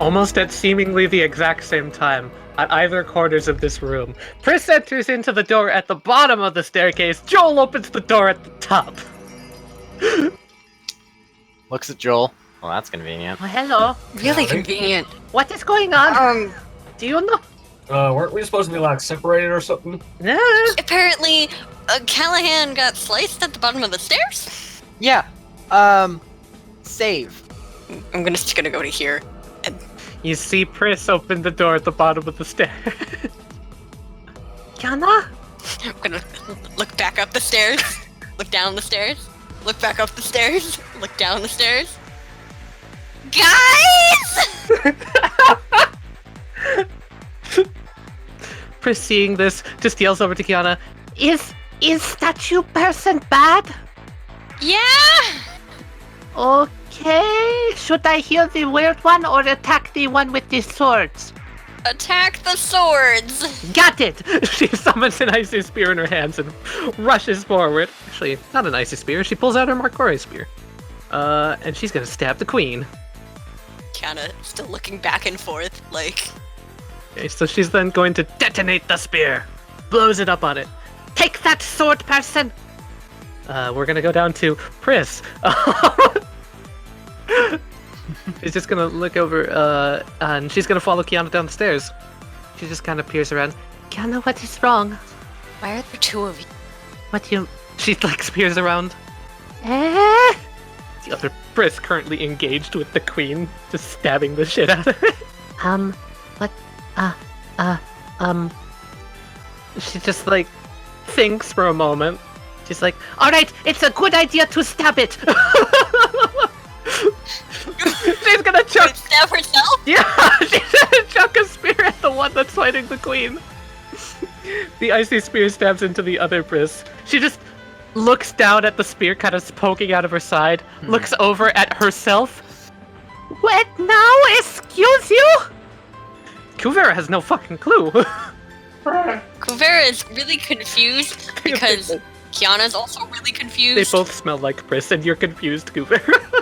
Almost at seemingly the exact same time, at either corners of this room, Pris enters into the door at the bottom of the staircase. Joel opens the door at the top. Looks at Joel. Well, that's convenient. Oh, hello. Really convenient. What is going on? Do you know? Weren't we supposed to be like separated or something? No. Apparently, Callahan got sliced at the bottom of the stairs. Yeah. Save. I'm just gonna go to here. And You see Pris open the door at the bottom of the stairs. Kiana? I'm gonna look back up the stairs, look down the stairs, look back up the stairs, look down the stairs. Guys! Pris, seeing this, just yells over to Kiana, Is statue person bad? Yeah! Okay. Should I heal the weird one or attack the one with the swords? Attack the swords! Got it! She summons an icy spear in her hands and rushes forward. Actually, not an icy spear. She pulls out her Markore spear. And she's gonna stab the queen. Kiana still looking back and forth, like... Okay, so she's then going to detonate the spear. Blows it up on it. Take that sword, person! We're gonna go down to Pris. She's just gonna look over, and she's gonna follow Kiana down the stairs. She just kind of peers around. Kiana, what is wrong? Why are there two of you? What you... She, like, peers around. The other Pris currently engaged with the queen, just stabbing the shit out of her. What? She just, like, thinks for a moment. She's like, alright, it's a good idea to stab it! She's gonna chuck... Stab herself? Yeah! She's gonna chuck a spear at the one that's fighting the queen. The icy spear stabs into the other Pris. She just looks down at the spear kind of poking out of her side, looks over at herself. What now? Excuse you? Kuvera has no fucking clue. Kuvera is really confused because Kiana's also really confused. They both smell like Pris, and you're confused, Kuvera.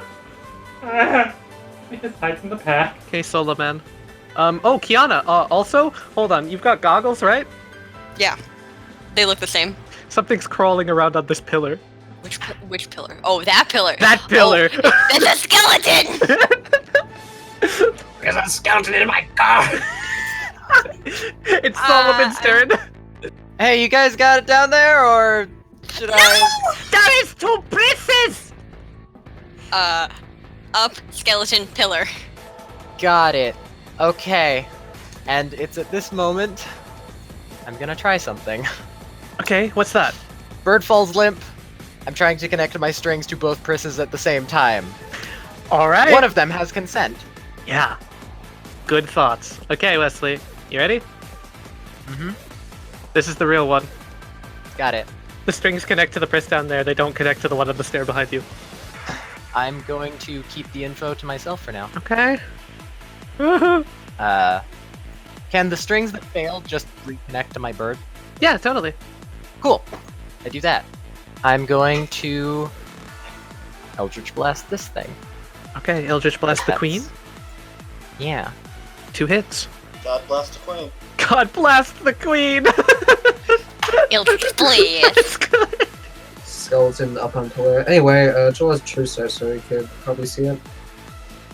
We just hide from the pack. Okay, Solo Man. Oh, Kiana, also, hold on, you've got goggles, right? Yeah. They look the same. Something's crawling around on this pillar. Which pillar? Oh, that pillar! That pillar! Oh, that's a skeleton! There's a skeleton in my car! It's Solomon's turn. Hey, you guys got it down there, or should I? There is two Prises! Up, skeleton, pillar. Got it. Okay. And it's at this moment I'm gonna try something. Okay, what's that? Bird falls limp. I'm trying to connect my strings to both Prisses at the same time. Alright. One of them has consent. Yeah. Good thoughts. Okay, Wesley. You ready? Mm-hmm. This is the real one. Got it. The strings connect to the Pris down there. They don't connect to the one on the stair behind you. I'm going to keep the info to myself for now. Okay. Woohoo. Can the strings that fail just reconnect to my bird? Yeah, totally. Cool. I do that. I'm going to Eldritch Blast this thing. Okay, Eldritch Blast the queen. Yeah. 2 hits. God bless the queen. God blast the queen! Eldritch Blast. Skeleton up on pillar. Anyway, Joel has true sight, so he could probably see it.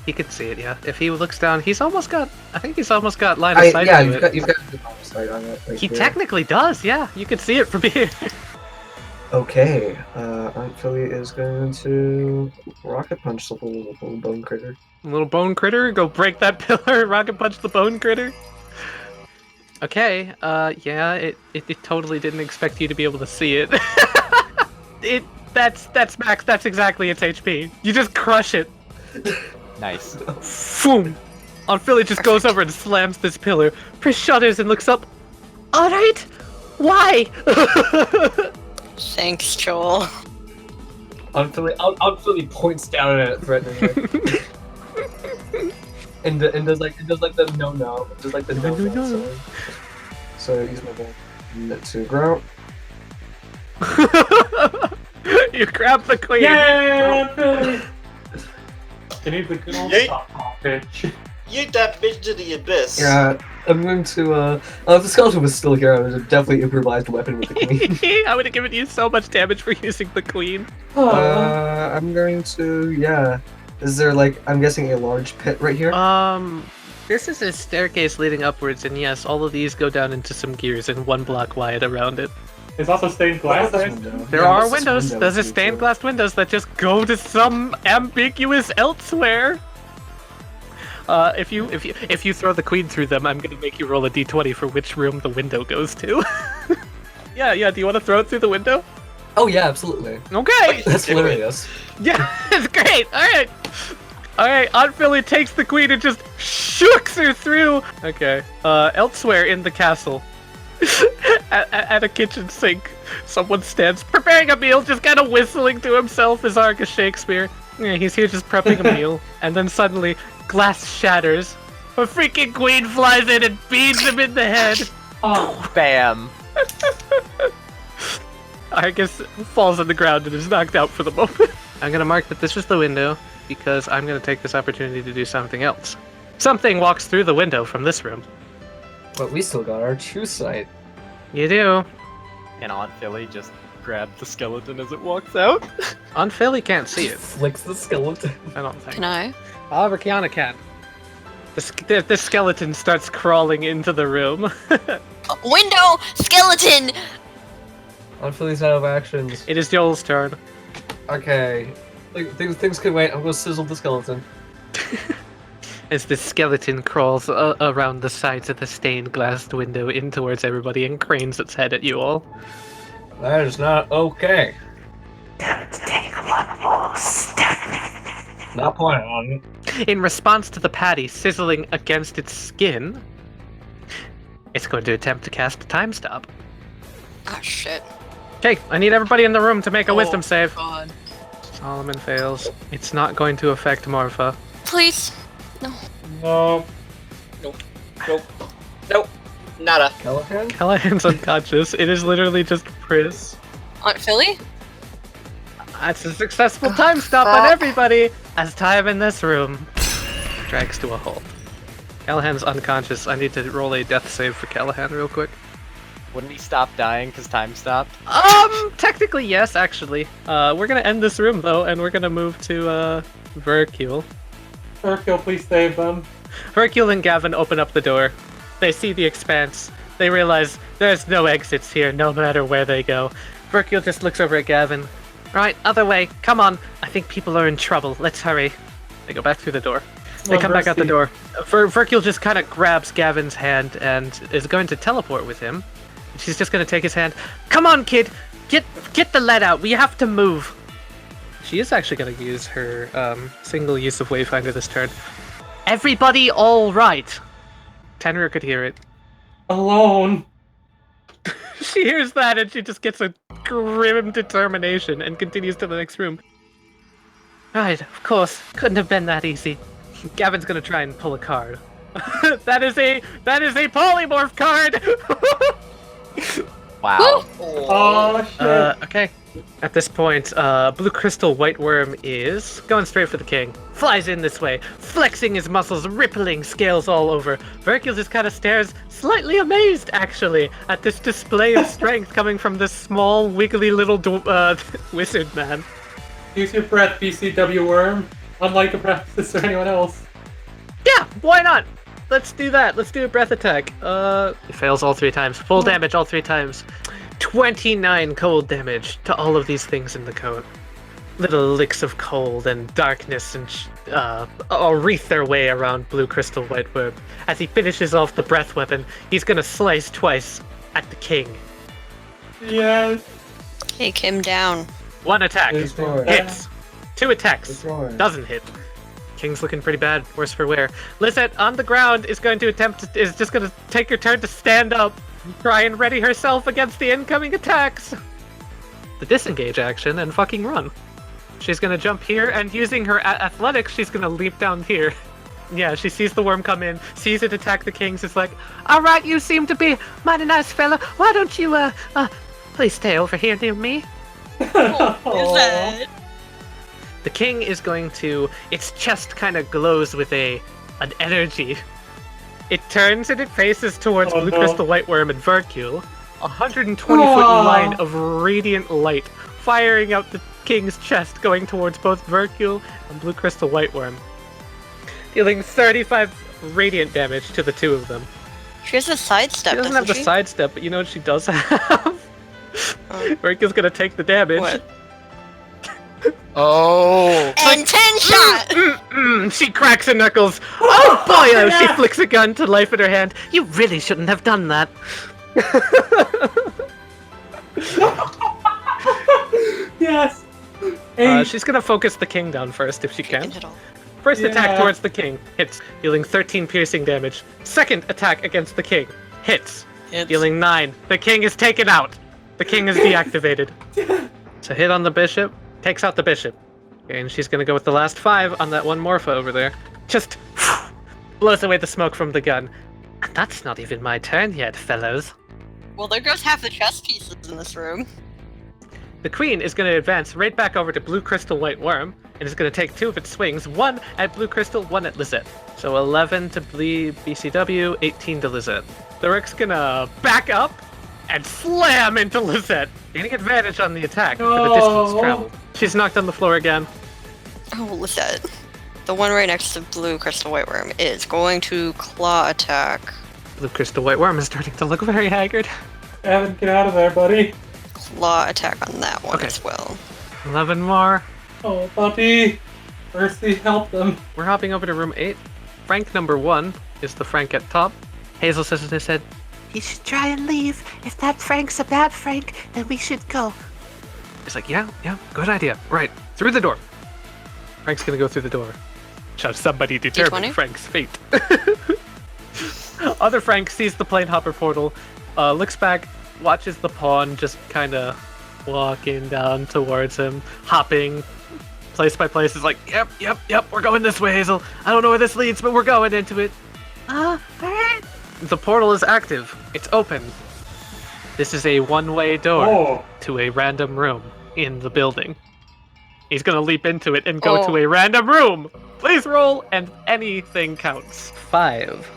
He could see it, yeah. If he looks down, he's almost got... I think he's almost got line of sight Yeah, to you've it. got good line of sight on it. Like He here. technically does, yeah. You can see it from here. Okay, Aunt Philly is going to rocket punch the little bone critter. Little bone critter, go break that pillar, rocket punch the bone critter. Okay, yeah, it totally didn't expect you to be able to see it. That's max, that's exactly its HP. You just crush it. Nice. Boom! Aunt Philly just goes over and slams this pillar. Pris shudders and looks up. Alright! Why? Thanks, Joel. Aunt Philly points down at it threateningly. and does like the no, just like the no. So use my ball to grow. You grab the queen. Yeah, Philly. It needs a good old Yeet. stop, bitch. Yeet that bitch to the abyss. Yeah, I'm going to, if the skeleton was still here, I would have definitely improvised a weapon with the queen. I would have given you so much damage for using the queen. I'm going to, yeah. Is there, like, I'm guessing a large pit right here? This is a staircase leading upwards, and yes, all of these go down into some gears and 1 block wide around it. There's also stained glass there. There are windows. Those are stained glass windows that just go to some ambiguous elsewhere. If you throw the queen through them, I'm gonna make you roll a d20 for which room the window goes to. yeah. Do you want to throw it through the window? Oh yeah, absolutely. Okay. That's hilarious. Yeah, it's great. All right. Aunt Philly takes the queen and just shooks her through. Okay. Elsewhere in the castle, at a kitchen sink, someone stands preparing a meal, just kind of whistling to himself as Argus Shakespeare. Yeah, he's here just prepping a meal, and then suddenly glass shatters. A freaking queen flies in and beats him in the head. Oh, Bam. Argus falls on the ground and is knocked out for the moment. I'm gonna mark that this was the window because I'm gonna take this opportunity to do something else. Something walks through the window from this room. But we still got our true sight. You do. And Aunt Philly just grabbed the skeleton as it walks out. Aunt Philly can't see it. Flicks the skeleton. I don't think. Can I? However, Kiana can. The skeleton starts crawling into the room. Window! Skeleton! On Philly's out of actions. It is Joel's turn. Okay. Things can wait. I'm gonna sizzle the skeleton. As the skeleton crawls around the sides of the stained glass window in towards everybody and cranes its head at you all. That is not okay. Don't take one more step. Not planning on it. In response to the patty sizzling against its skin, it's going to attempt to cast a time stop. Ah, shit. Okay, I need everybody in the room to make a wisdom save. God. Solomon fails. It's not going to affect Morpha. Please. no. Nope. Nada. Callahan? Callahan's unconscious. It is literally just Pris. Aunt Philly? That's a successful time stop on everybody, as time in this room drags to a halt. Callahan's unconscious. I need to roll a death save for Callahan real quick. Wouldn't he stop dying because time stopped? Technically yes, actually. We're gonna end this room though, and we're gonna move to Ridicule. Ridicule, please save them. Ridicule and Gavin open up the door. They see the expanse. They realize there's no exits here, no matter where they go. Ridicule just looks over at Gavin. Right, other way. Come on. I think people are in trouble. Let's hurry. They go back through the door. They come back out the door. Ridicule just kind of grabs Gavin's hand and is going to teleport with him. She's just going to take his hand. Come on, kid. Get the lead out. We have to move. She is actually going to use her single use of Wayfinder this turn. Everybody all right? Tenrir could hear it. Alone. She hears that and she just gets a grim determination and continues to the next room. Right, of course. Couldn't have been that easy. Gavin's going to try and pull a card. that is a polymorph card. Wow. Oh shit. Okay. At this point, Blue Crystal White Worm is going straight for the king. Flies in this way, flexing his muscles, rippling scales all over. Ridicule just kind of stares, slightly amazed, actually, at this display of strength coming from this small, wiggly little wizard man. Use your breath, BCW worm. Unlike a practice or anyone else. Yeah, why not? Let's do that. Let's do a breath attack. It fails all 3 times. Full damage all 3 times. 29 cold damage to all of these things in the coat. Little licks of cold and darkness and wreath their way around Blue Crystal White Worm. As he finishes off the breath weapon, he's gonna slice twice at the king. Yes. Take him down. 1 attack. Destroy. Hits. 2 attacks. Destroy. Doesn't hit. King's looking pretty bad. Worse for wear. Lizette on the ground is going to is just going to take her turn to stand up, try and ready herself against the incoming attacks. The disengage action and fucking run. She's going to jump here and using her athletics, she's going to leap down here. Yeah, she sees the worm come in, sees it attack the kings. It's like, all right, you seem to be mighty nice fella. Why don't you please stay over here near me? Is that? The king is going to, its chest kind of glows with a an energy. It turns and it faces towards Oh, Blue no. Crystal White Worm and Ridicule. 120-foot line of radiant light firing out the king's chest, going towards both Ridicule and Blue Crystal White Worm, dealing 35 radiant damage to the two of them. She has a sidestep, She doesn't have the sidestep, but you know what she does have? Ridicule's gonna take the damage. What? Oh. And 10 shot! She cracks her knuckles. Oh boy, oh, she flicks a gun to life in her hand. You really shouldn't have done that. Yes. Hey, She's gonna focus the king down first if she Can can. hit all. First attack Yeah. towards the king, hits, dealing 13 piercing damage. Second attack against the king, hits, dealing 9. The king is taken out. The king is deactivated. So hit on the bishop, takes out the bishop. Okay, and she's gonna go with the last 5 on that one Morpha over there. Just blows away the smoke from the gun. And that's not even my turn yet, fellows. Well, there goes half the chess pieces in this room. The queen is going to advance right back over to Blue Crystal White Worm, and is going to take 2 of its swings, 1 at Blue Crystal, 1 at Lizette. So 11 to BCW, 18 to Lizette. The Rick's going to back up and slam into Lizette, gaining advantage on the attack for the distance No. traveled. She's knocked on the floor again. Oh, Lizette. The one right next to Blue Crystal White Worm is going to claw attack. Blue Crystal White Worm is starting to look very haggard. Evan, get out of there, buddy. Claw attack on that one Okay. as well. 11 more. Oh, puppy. Mercy, help them. We're hopping over to room 8. Frank number 1 is the Frank at top. Hazel says in his head, You should try and leave. If that Frank's a bad Frank, then we should go. He's like, yeah, good idea. Right, through the door. Frank's gonna go through the door. Shall somebody determine D20? Frank's fate? Other Frank sees the Planehopper portal, looks back, watches the pawn just kind of walking down towards him, hopping place by place. Is like, yep, we're going this way, Hazel. I don't know where this leads, but we're going into it. Alright. The portal is active. It's open. This is a one-way door Oh. to a random room in the building. He's gonna leap into it and go Oh. to a random room. Please roll, and anything counts. 5.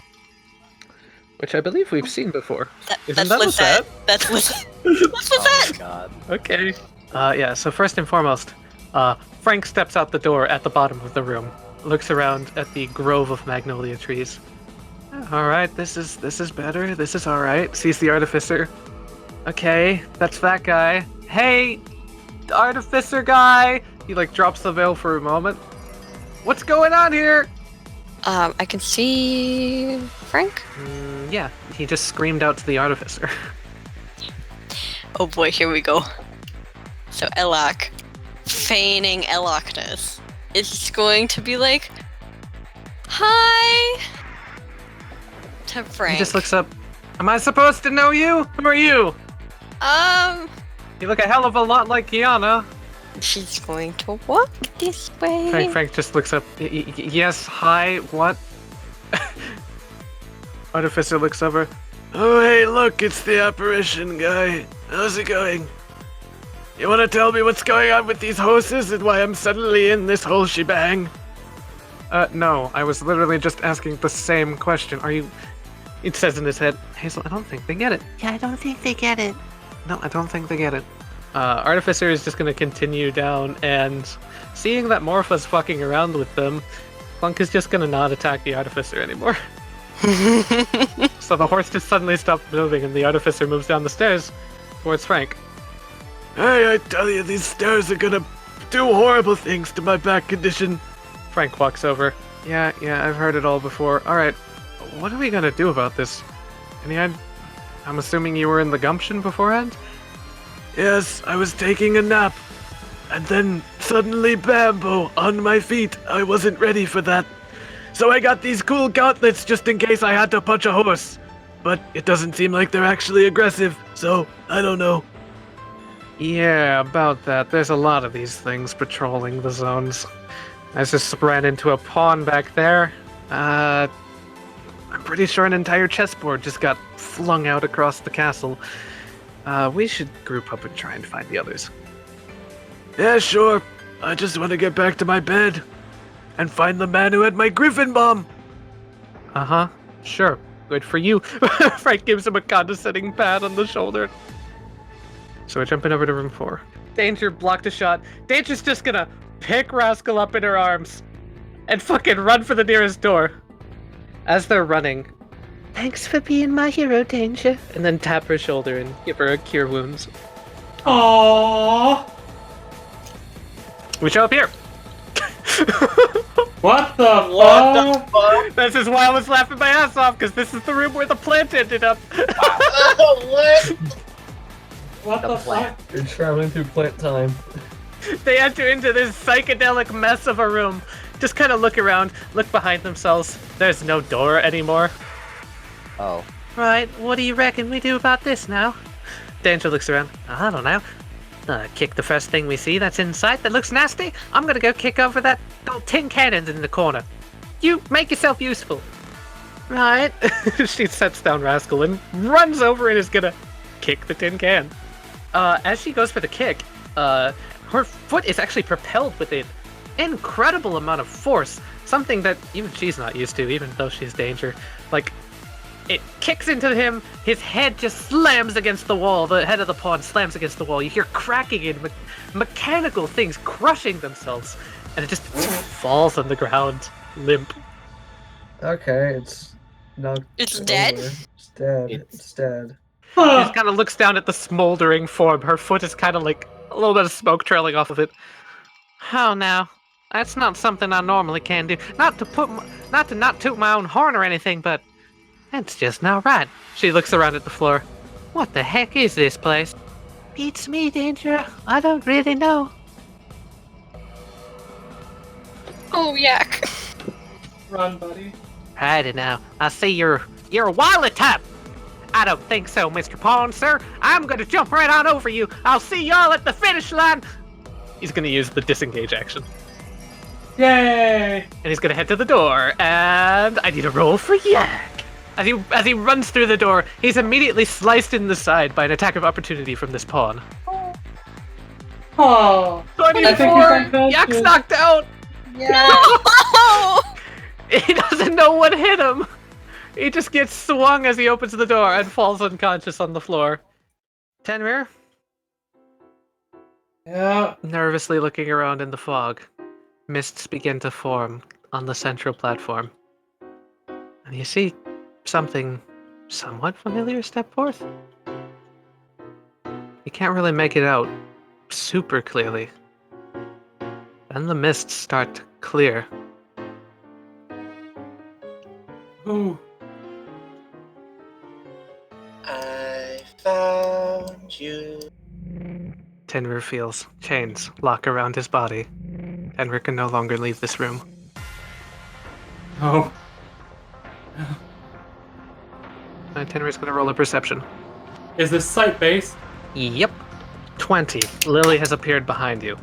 Which I believe we've seen before. Isn't That's that Lizette. Lizette? That's Lizette. That's Lizette! God. Okay. Yeah, so first and foremost, Frank steps out the door at the bottom of the room, looks around at the grove of magnolia trees. Alright, this is better. This is alright. Sees the artificer. Okay, that's that guy. Hey, the artificer guy! He like drops the veil for a moment. What's going on here? I can see Frank. Yeah, he just screamed out to the artificer. Oh boy, here we go. So Elok, feigning Elokness, is just going to be like, "Hi," to Frank. He just looks up. Am I supposed to know you? Who are you? You look a hell of a lot like Kiana. She's going to walk this way. Frank just looks up. Yes, hi, what? Artificer looks over. Oh, hey, look, it's the apparition guy. How's it going? You want to tell me what's going on with these horses and why I'm suddenly in this whole shebang? No, I was literally just asking the same question. Are you... It says in his head, Hazel, I don't think they get it. Yeah, I don't think they get it. No, I don't think they get it. Artificer is just gonna continue down, and seeing that Morpha's fucking around with them, Clunk is just gonna not attack the Artificer anymore. So the horse just suddenly stops moving, and the Artificer moves down the stairs towards Frank. Hey, I tell you, these stairs are gonna do horrible things to my back condition. Frank walks over. Yeah, I've heard it all before. Alright, what are we gonna do about this? I'm assuming you were in the Gumption beforehand? Yes, I was taking a nap. And then suddenly bambo on my feet. I wasn't ready for that. So I got these cool gauntlets just in case I had to punch a horse. But it doesn't seem like they're actually aggressive, so I don't know. Yeah, about that. There's a lot of these things patrolling the zones. I just ran into a pawn back there. I'm pretty sure an entire chessboard just got flung out across the castle. We should group up and try and find the others. Yeah, sure. I just want to get back to my bed and find the man who had my griffin bomb. Uh-huh. Sure. Good for you. Frank gives him a condescending pat on the shoulder. So we're jumping over to room 4. Danger blocked a shot. Danger's just gonna pick Rascal up in her arms and fucking run for the nearest door. As they're running, Thanks for being my hero, Danger. and then tap her shoulder and give her a cure wounds. Aww. We show up here. What the What the fuck? fuck? This is why I was laughing my ass off, because this is the room where the plant ended up. What? What the fuck? You're traveling through plant time. They enter into this psychedelic mess of a room. Just kind of look around, look behind themselves. There's no door anymore. Oh. Right, what do you reckon we do about this now? Danger looks around. I don't know. Kick the first thing we see that's in sight that looks nasty. I'm gonna go kick over that little tin cannons in the corner. You make yourself useful. Right. She sets down Rascal and runs over and is gonna kick the tin can. As she goes for the kick, her foot is actually propelled with an incredible amount of force. Something that even she's not used to, even though she's Danger. Like, it kicks into him, his head just slams against the wall, the head of the pawn slams against the wall. You hear cracking and mechanical things crushing themselves, and it just falls on the ground, limp. Okay, it's not. It's dead? over. It's dead. It's- It's dead. She just kind of looks down at the smoldering form. Her foot is kind of like a little bit of smoke trailing off of it. Oh, now. That's not something I normally can do. Not to not toot my own horn or anything, but that's just not right. She looks around at the floor. What the heck is this place? Beats me, Danger. I don't really know. Oh, yak. Run, buddy. Righty now. I see you're a wily type. I don't think so, Mr. Pawn, sir. I'm gonna jump right on over you. I'll see y'all at the finish line. He's gonna use the disengage action. Yay! And he's gonna head to the door, and I need a roll for Yak. As he runs through the door, he's immediately sliced in the side by an attack of opportunity from this pawn. Oh. I think he's 24! unconscious. Yak's knocked out! No! He doesn't know what hit him! He just gets swung as he opens the door and falls unconscious on the floor. Tenrir, Yeah. nervously looking around in the fog, mists begin to form on the central platform. And you see something somewhat familiar step forth. You can't really make it out super clearly. Then the mists start to clear. Ooh. I found you. Tenrir feels chains lock around his body. Tenrir can no longer leave this room. Oh. And Tenrir's gonna roll a perception. Is this site-based? Yep. 20. Lily has appeared behind you.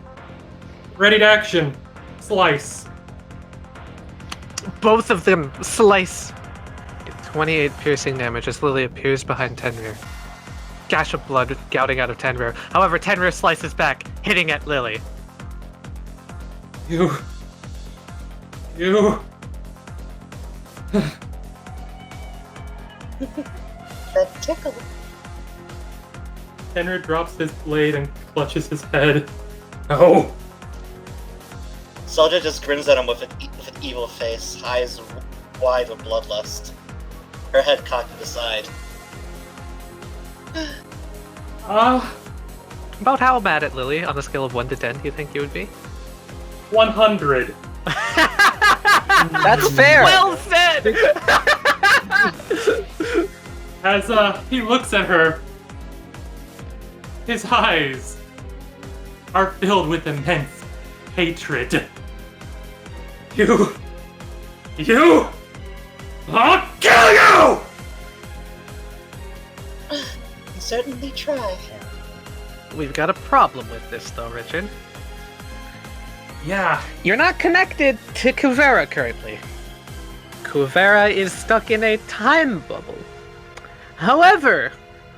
Ready to action. Slice. Both of them slice. 28 piercing damage as Lily appears behind Tenrir. Gash of blood gouting out of Tenrir. However, Tenrir slices back, hitting at Lily. You. That tickle. Henry drops his blade and clutches his head. No. Soldier just grins at him with an evil face, eyes wide with bloodlust. Her head cocked to the side. About how mad at Lily on a scale of 1 to 10 do you think you would be? 100. That's fair. Well said! As he looks at her, his eyes are filled with immense hatred. You! I'll kill you! Certainly try. We've got a problem with this though, Richard. Yeah. You're not connected to Kuvera currently. Kuvera is stuck in a time bubble. However,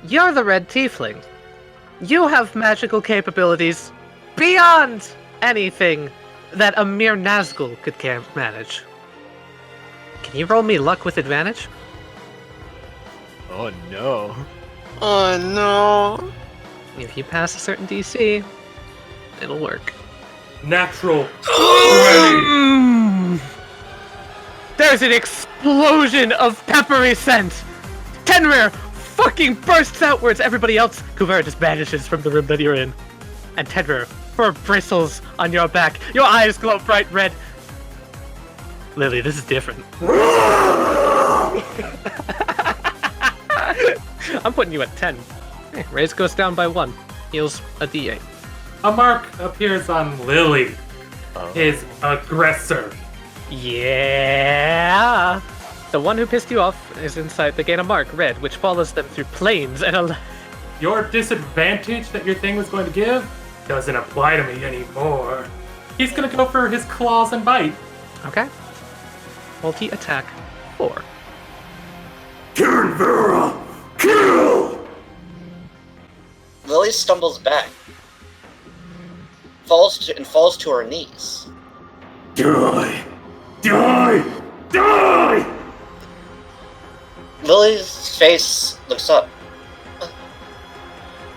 you're the Red Tiefling. You have magical capabilities beyond anything that a mere Nazgul could manage. Can you roll me luck with advantage? Oh no. Oh no. If you pass a certain DC, it'll work. Natural. There's an explosion of peppery scent! Tenrir fucking bursts outwards! Everybody else, Kuvera just vanishes from the room that you're in. And Tenrir, fur bristles on your back. Your eyes glow bright red. Lily, this is different. I'm putting you at 10. Hey, raise goes down by 1. Heals a d8. A mark appears on Lily, his aggressor. Yeah! The one who pissed you off is inside. They gain a mark, red, which follows them through planes and Your disadvantage that your thing was going to give doesn't apply to me anymore. He's gonna go for his claws and bite. Okay. Multi-attack 4. Lily stumbles back, falls to her knees. Die! Die! Die! Lily's face looks up.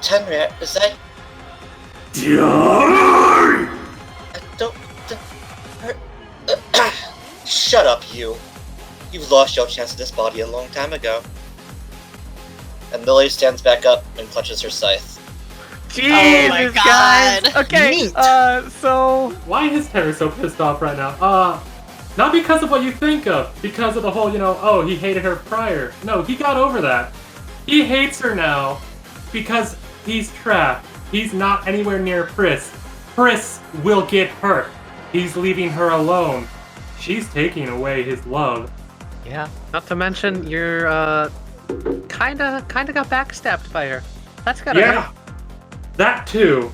Tenrir, is that? Die! Don't. Shut up, you. You've lost your chance at this body a long time ago. And Lily stands back up and clutches her scythe. Jesus, my guys! God. Okay, Neat. so... Why is Terry so pissed off right now? Not because of what you think of, because of the whole, oh, he hated her prior. No, he got over that. He hates her now because he's trapped. He's not anywhere near Pris. Pris will get hurt. He's leaving her alone. She's taking away his love. Yeah. Not to mention, you're, kinda got backstabbed by her. That's gotta Yeah, that too.